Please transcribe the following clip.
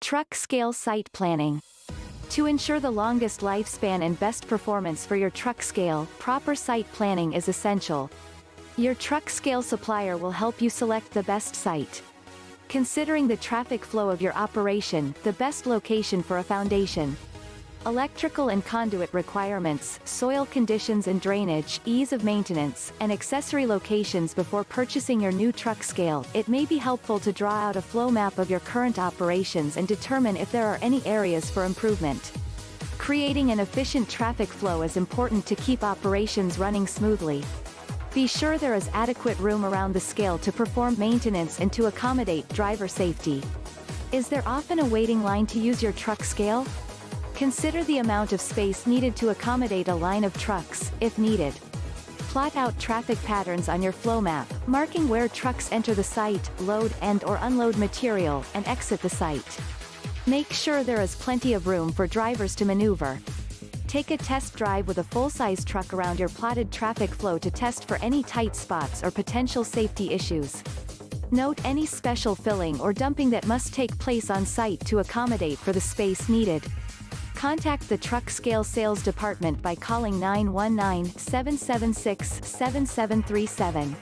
Truck scale site planning. To ensure the longest lifespan and best performance for your truck scale, proper site planning is essential. Your truck scale supplier will help you select the best site. Considering the traffic flow of your operation, the best location for a foundation. Electrical and conduit requirements, soil conditions and drainage, ease of maintenance, and accessory locations. Before purchasing your new truck scale, it may be helpful to draw out a flow map of your current operations and determine if there are any areas for improvement. Creating an efficient traffic flow is important to keep operations running smoothly. Be sure there is adequate room around the scale to perform maintenance and to accommodate driver safety. Is there often a waiting line to use your truck scale? Consider the amount of space needed to accommodate a line of trucks, if needed. Plot out traffic patterns on your flow map, marking where trucks enter the site, load and/or unload material, and exit the site. Make sure there is plenty of room for drivers to maneuver. Take a test drive with a full-size truck around your plotted traffic flow to test for any tight spots or potential safety issues. Note any special filling or dumping that must take place on site to accommodate for the space needed. Contact the truck scale sales department by calling 919-776-7737.